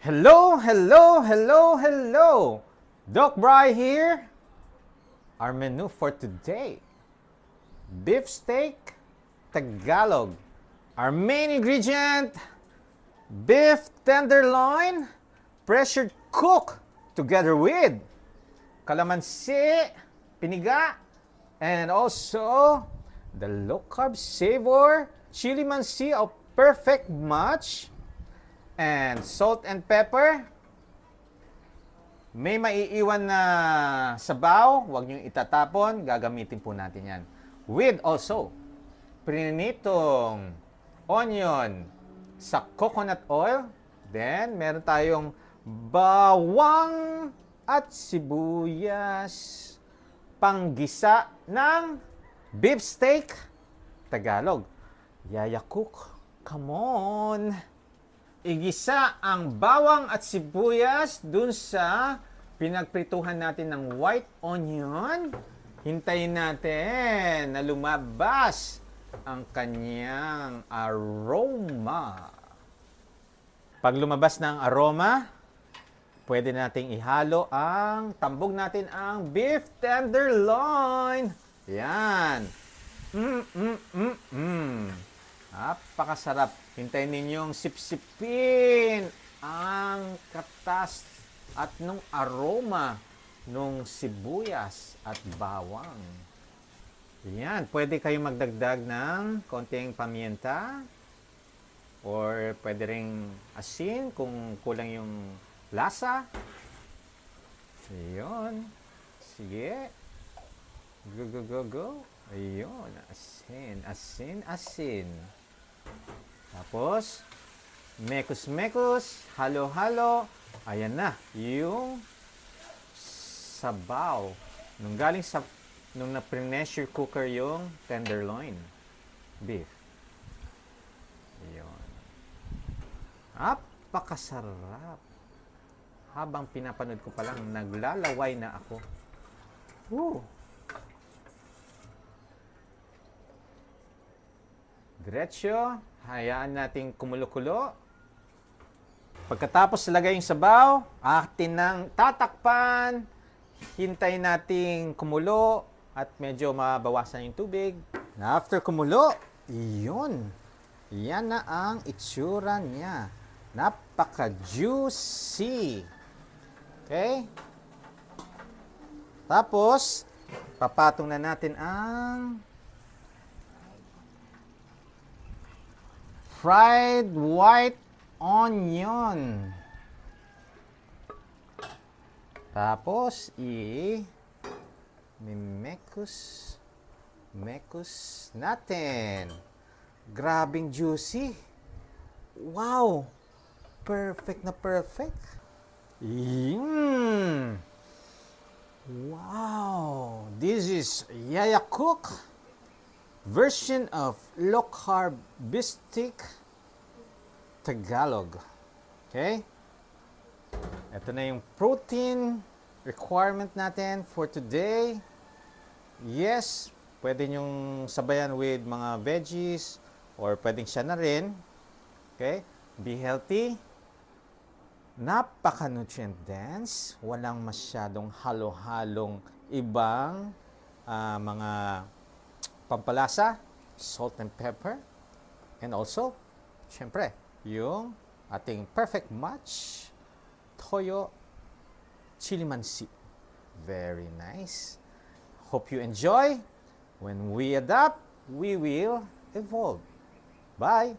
Hello, hello, hello, hello! Doc Bry here. Our menu for today: beef steak Tagalog. Our main ingredient: beef tenderloin, pressure cook together with calamansi, piniga, and also the low-carb savor chili mansi, a perfect match, and salt and pepper. May maiiwan na sabaw, huwag niyong itatapon, gagamitin po natin yan. With also, prinitong onion sa coconut oil. Then, meron tayong bawang at sibuyas. Panggisa ng beef steak Tagalog. Yaya Cook, come on! Igisa ang bawang at sibuyas dun sa pinagprituhan natin ng white onion. Hintayin natin na lumabas ang kanyang aroma. Pag lumabas na ang aroma, pwede nating ihalo ang tambog natin ang beef tenderloin. Yan. Napakasarap. Hintayin ninyong sipsipin ang katas at nung aroma nung sibuyas at bawang. Yan. Pwede kayong magdagdag ng konting pamienta or pwede ring asin kung kulang yung lasa. Ayun. Sige. Go, go, go, go. Ayun. Asin, asin, asin. Tapos, mekos-mekos, halo-halo. Ayan na, yung sabaw. Nung galing sa, nung na-pressure cooker yung tenderloin beef. Ayun. Napakasarap. Habang pinapanood ko pa lang, naglalaway na ako. Woo! Diretso, hayaan nating kumulo-kulo. Pagkatapos lagay yung sabaw, atin ng tatakpan, hintayin nating kumulo at medyo mabawasan yung tubig. Na after kumulo, iyon. Yan na ang itsura niya. Napaka-juicy. Okay? Tapos, papatong na natin ang fried white onion. Tapos, mekos natin. Grabing juicy. Wow! Perfect na perfect. Wow! This is Yaya Cook version of low-carb beef steak Tagalog. Okay? Ito na yung protein requirement natin for today. Yes, pwede nyong sabayan with mga veggies or pwedeng siya na rin. Okay? Be healthy. Napaka-nutrient dense. Walang masyadong halo-halong ibang mga pampalasa, salt and pepper, and also, syempre, yung ating perfect match, toyo chili mansi. Very nice. Hope you enjoy. When we adapt, we will evolve. Bye!